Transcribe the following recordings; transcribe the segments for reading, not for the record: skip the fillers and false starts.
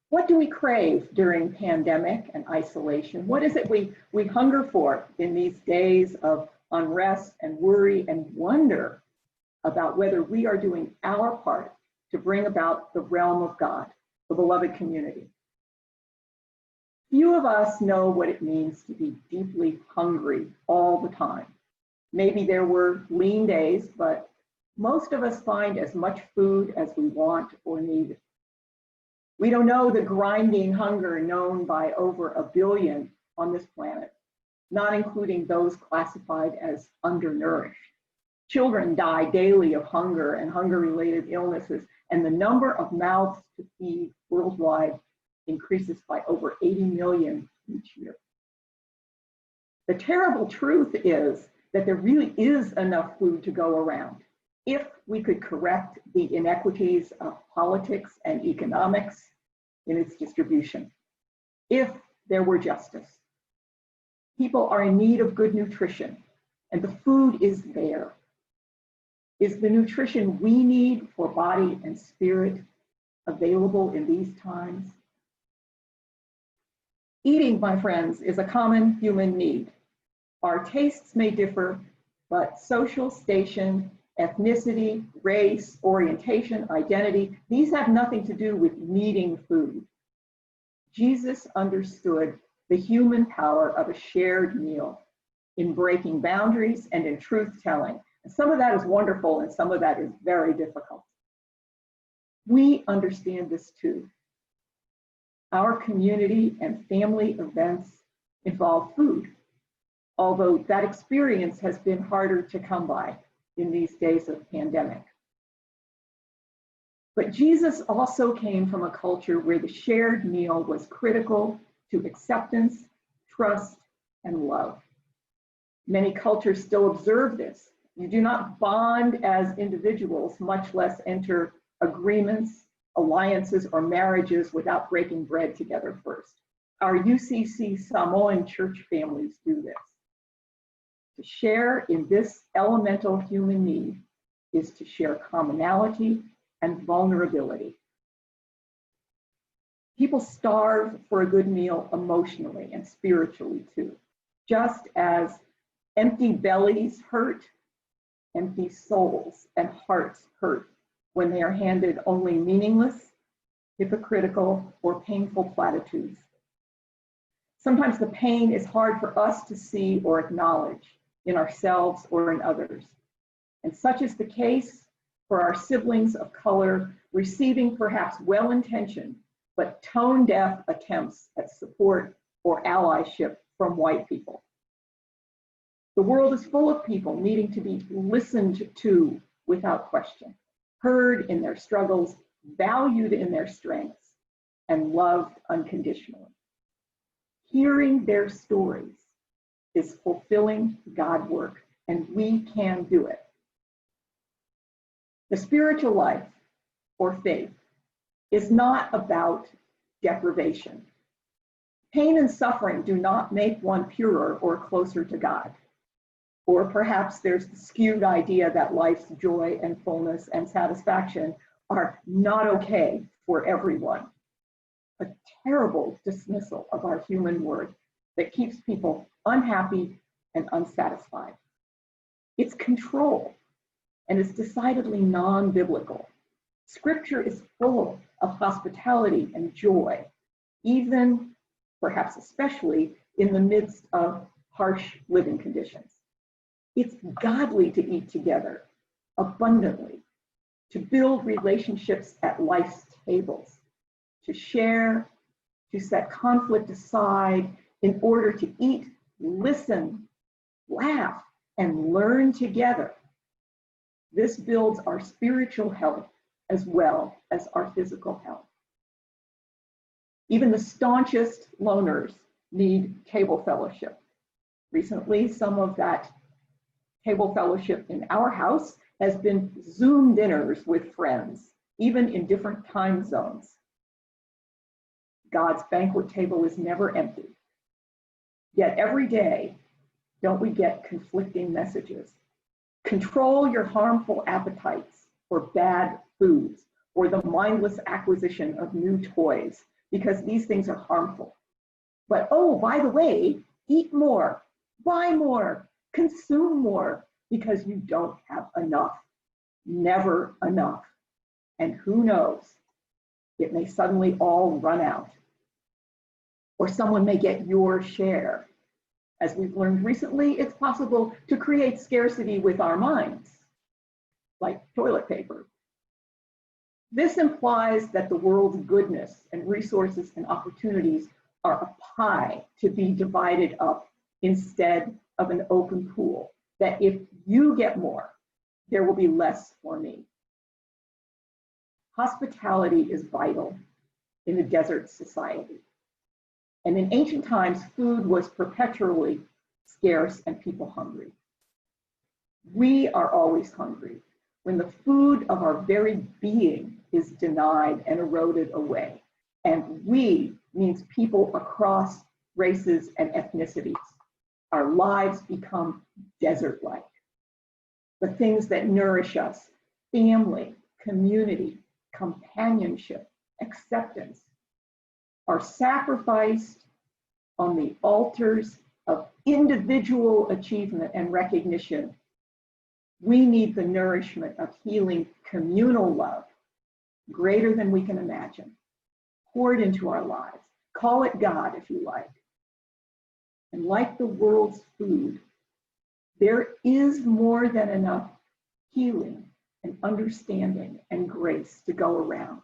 What do we crave during pandemic and isolation? What is it we hunger for in these days of unrest and worry and wonder about whether we are doing our part to bring about the realm of God, the beloved community? Few of us know what it means to be deeply hungry all the time. Maybe there were lean days, but most of us find as much food as we want or need. We don't know the grinding hunger known by over 1 billion on this planet, not including those classified as undernourished. Children die daily of hunger and hunger-related illnesses, and the number of mouths to feed worldwide increases by over 80 million each year. The terrible truth is that there really is enough food to go around if we could correct the inequities of politics and economics in its distribution, if there were justice. People are in need of good nutrition, and the food is there. Is the nutrition we need for body and spirit available in these times? Eating, my friends, is a common human need. Our tastes may differ, but social station, ethnicity, race, orientation, identity, these have nothing to do with needing food. Jesus understood the human power of a shared meal in breaking boundaries and in truth-telling. And some of that is wonderful and some of that is very difficult. We understand this too. Our community and family events involve food, although that experience has been harder to come by in these days of pandemic. But Jesus also came from a culture where the shared meal was critical to acceptance, trust, and love. Many cultures still observe this. You do not bond as individuals, much less enter agreements, alliances, or marriages without breaking bread together first. Our UCC Samoan church families do this. To share in this elemental human need is to share commonality and vulnerability. People starve for a good meal emotionally and spiritually too, just as empty bellies hurt, empty souls and hearts hurt when they are handed only meaningless, hypocritical, or painful platitudes. Sometimes the pain is hard for us to see or acknowledge in ourselves or in others. And such is the case for our siblings of color receiving perhaps well-intentioned but tone-deaf attempts at support or allyship from white people. The world is full of people needing to be listened to without question, heard in their struggles, valued in their strengths, and loved unconditionally. Hearing their stories is fulfilling God work, and we can do it. The spiritual life, or faith, is not about deprivation. Pain and suffering do not make one purer or closer to God. Or perhaps there's the skewed idea that life's joy and fullness and satisfaction are not okay for everyone. A terrible dismissal of our human worth that keeps people unhappy and unsatisfied. It's control, and it's decidedly non-biblical. Scripture is full of hospitality and joy, even, perhaps especially, in the midst of harsh living conditions. It's godly to eat together abundantly, to build relationships at life's tables, to share, to set conflict aside in order to eat, listen, laugh, and learn together. This builds our spiritual health as well as our physical health. Even the staunchest loners need table fellowship. Recently, some of that table fellowship in our house has been Zoom dinners with friends, even in different time zones. God's banquet table is never empty. Yet every day, don't we get conflicting messages? Control your harmful appetites for bad foods or the mindless acquisition of new toys because these things are harmful. But oh, by the way, eat more, buy more, consume more, because you don't have enough, never enough. And who knows, it may suddenly all run out. Or someone may get your share. As we've learned recently, it's possible to create scarcity with our minds, like toilet paper. This implies that the world's goodness and resources and opportunities are a pie to be divided up instead of an open pool, that if you get more, there will be less for me. Hospitality is vital in a desert society. And in ancient times, food was perpetually scarce and people hungry. We are always hungry when the food of our very being is denied and eroded away. And we means people across races and ethnicities. Our lives become desert-like. The things that nourish us, family, community, companionship, acceptance, are sacrificed on the altars of individual achievement and recognition. We need the nourishment of healing communal love, greater than we can imagine, poured into our lives. Call it God if you like. And like the world's food, there is more than enough healing and understanding and grace to go around.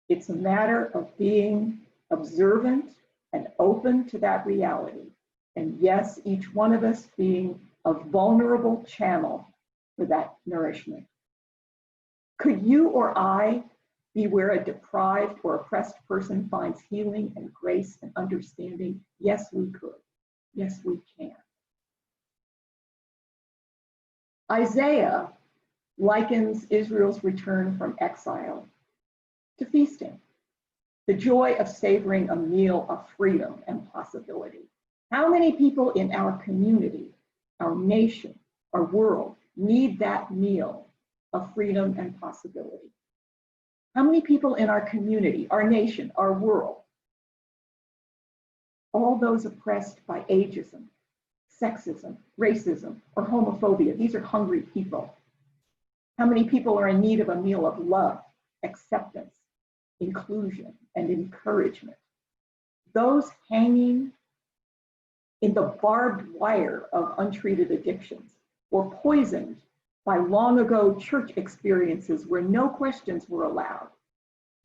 It's a matter of being observant and open to that reality. And yes, each one of us being a vulnerable channel for that nourishment. Could you or I be where a deprived or oppressed person finds healing and grace and understanding? Yes, we could. Yes, we can. Isaiah likens Israel's return from exile to feasting, the joy of savoring a meal of freedom and possibility. How many people in our community, our nation, our world need that meal of freedom and possibility? How many people in our community, our nation, our world, all those oppressed by ageism, sexism, racism, or homophobia, these are hungry people. How many people are in need of a meal of love, acceptance, inclusion, and encouragement? Those hanging in the barbed wire of untreated addictions, or poisoned by long ago church experiences where no questions were allowed,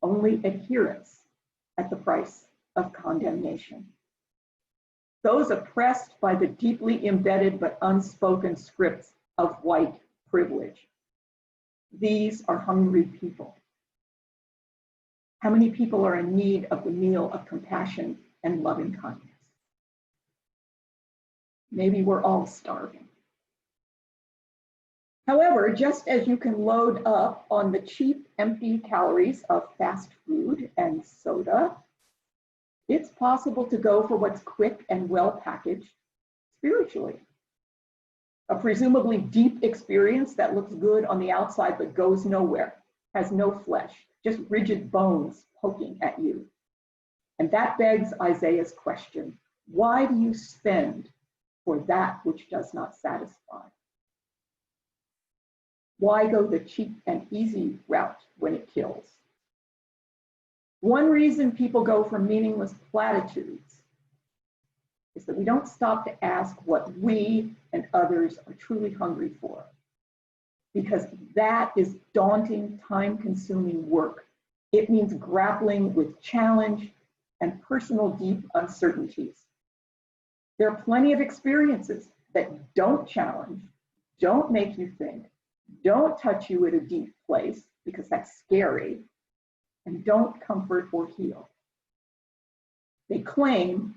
only adherence at the price of condemnation. Those oppressed by the deeply embedded but unspoken scripts of white privilege. These are hungry people. How many people are in need of the meal of compassion and loving kindness? Maybe we're all starving. However, just as you can load up on the cheap, empty calories of fast food and soda, it's possible to go for what's quick and well-packaged spiritually. A presumably deep experience that looks good on the outside but goes nowhere, has no flesh, just rigid bones poking at you. And that begs Isaiah's question: why do you spend for that which does not satisfy? Why go the cheap and easy route when it kills? One reason people go for meaningless platitudes is that we don't stop to ask what we and others are truly hungry for, because that is daunting, time-consuming work. It means grappling with challenge and personal deep uncertainties. There are plenty of experiences that don't challenge, don't make you think, don't touch you at a deep place, because that's scary, and don't comfort or heal. They claim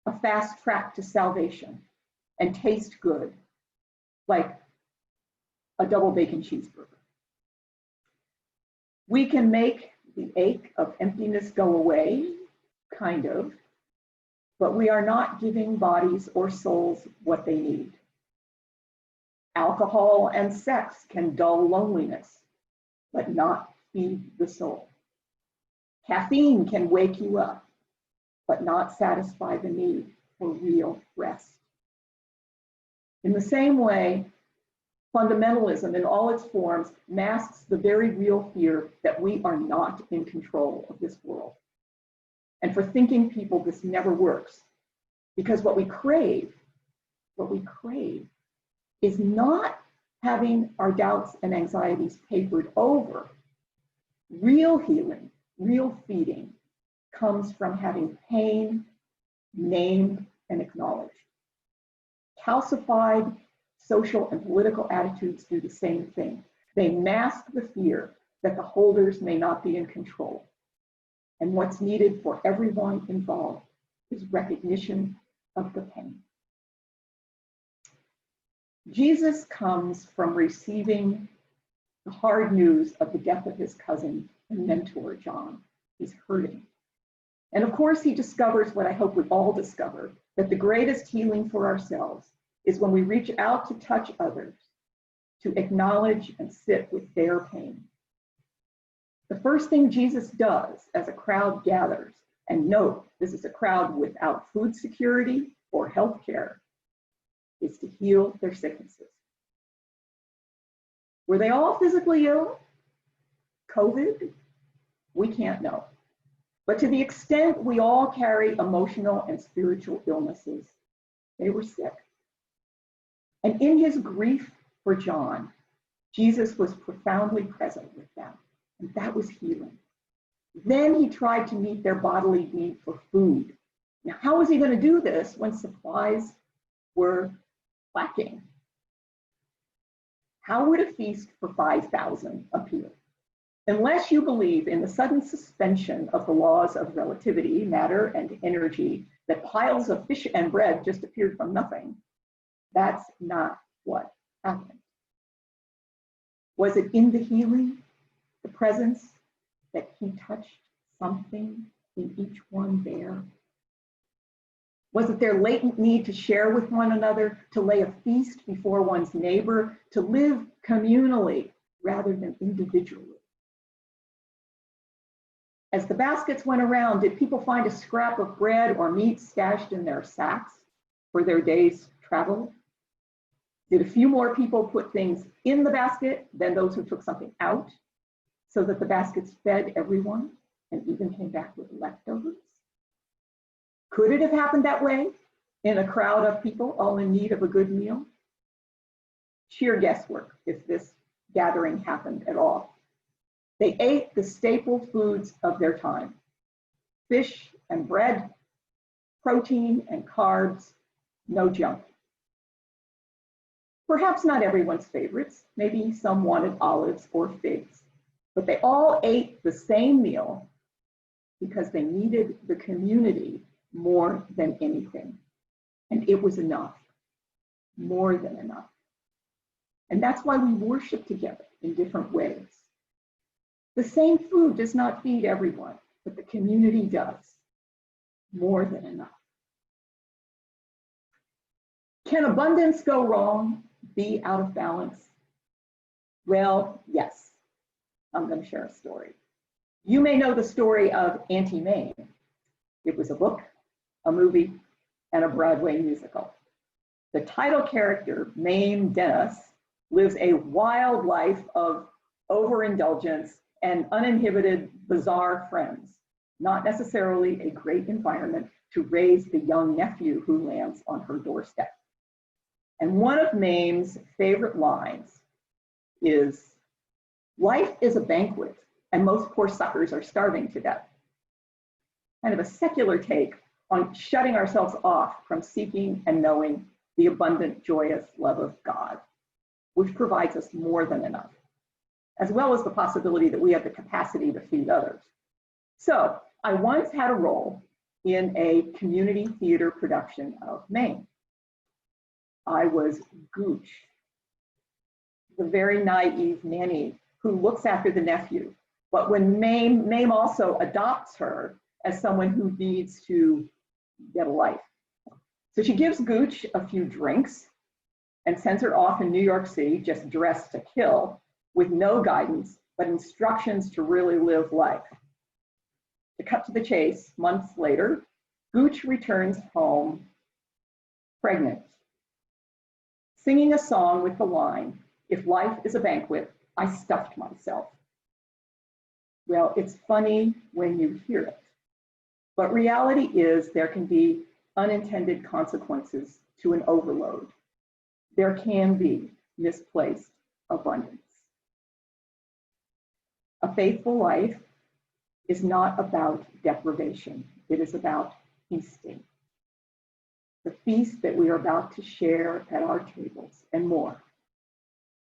a fast track to salvation and taste good, like a double bacon cheeseburger. We can make the ache of emptiness go away, kind of, but we are not giving bodies or souls what they need. Alcohol and sex can dull loneliness, but not feed the soul. Caffeine can wake you up, but not satisfy the need for real rest. In the same way, fundamentalism in all its forms masks the very real fear that we are not in control of this world. And for thinking people, this never works, because what we crave is not having our doubts and anxieties papered over. Real healing, real feeding comes from having pain named and acknowledged. Calcified social and political attitudes do the same thing. They mask the fear that the holders may not be in control. And what's needed for everyone involved is recognition of the pain. Jesus comes from receiving the hard news of the death of his cousin and mentor, John. He's hurting. And of course, he discovers what I hope we all discover, that the greatest healing for ourselves is when we reach out to touch others, to acknowledge and sit with their pain. The first thing Jesus does as a crowd gathers, and note, this is a crowd without food security or health care, is to heal their sicknesses. Were they all physically ill? COVID? We can't know. But to the extent we all carry emotional and spiritual illnesses, they were sick. And in his grief for John, Jesus was profoundly present with them, and that was healing. Then he tried to meet their bodily need for food. Now, how was he going to do this when supplies were lacking? How would a feast for 5,000 appear? Unless you believe in the sudden suspension of the laws of relativity, matter, and energy, that piles of fish and bread just appeared from nothing, that's not what happened. Was it in the healing, the presence, that he touched something in each one there? Was it their latent need to share with one another, to lay a feast before one's neighbor, to live communally rather than individually? As the baskets went around, did people find a scrap of bread or meat stashed in their sacks for their day's travel? Did a few more people put things in the basket than those who took something out, so that the baskets fed everyone and even came back with leftovers? Could it have happened that way in a crowd of people all in need of a good meal? Sheer guesswork if this gathering happened at all. They ate the staple foods of their time: fish and bread, protein and carbs, no junk. Perhaps not everyone's favorites. Maybe some wanted olives or figs, but they all ate the same meal because they needed the community more than anything. And it was enough, more than enough. And that's why we worship together in different ways. The same food does not feed everyone, but the community does, more than enough. Can abundance go wrong, be out of balance? Well, yes. I'm going to share a story. You may know the story of Auntie Mame. It was a book, a movie, and a Broadway musical. The title character, Mame Dennis, lives a wild life of overindulgence and uninhibited, bizarre friends, not necessarily a great environment to raise the young nephew who lands on her doorstep. And one of Mame's favorite lines is, "Life is a banquet, and most poor suckers are starving to death." Kind of a secular take on shutting ourselves off from seeking and knowing the abundant, joyous love of God, which provides us more than enough, as well as the possibility that we have the capacity to feed others. So I once had a role in a community theater production of Mame. I was Gooch, the very naive nanny who looks after the nephew. But when Mame also adopts her as someone who needs to get a life. So she gives Gooch a few drinks and sends her off in New York City, just dressed to kill, with no guidance, but instructions to really live life. cut to the chase, months later, Gooch returns home pregnant, singing a song with the line, "If life is a banquet, I stuffed myself." Well, it's funny when you hear it, but reality is there can be unintended consequences to an overload. There can be misplaced abundance. A faithful life is not about deprivation. It is about feasting. The feast that we are about to share at our tables and more.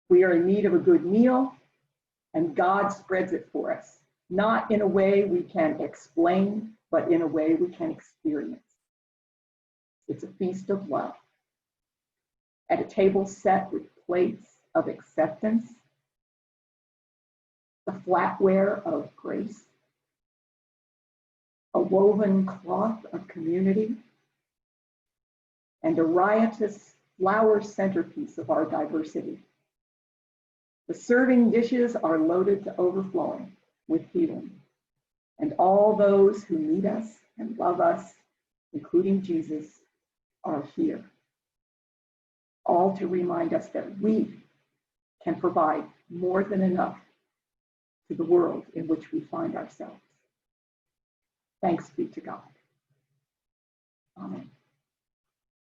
We are in need of a good meal, and God spreads it for us, not in a way we can explain, but in a way we can experience. It's a feast of love. At a table set with plates of acceptance, the flatware of grace, a woven cloth of community, and a riotous flower centerpiece of our diversity. The serving dishes are loaded to overflowing with healing, and all those who need us and love us, including Jesus, are here. All to remind us that we can provide more than enough to the world in which we find ourselves. Thanks be to God. Amen.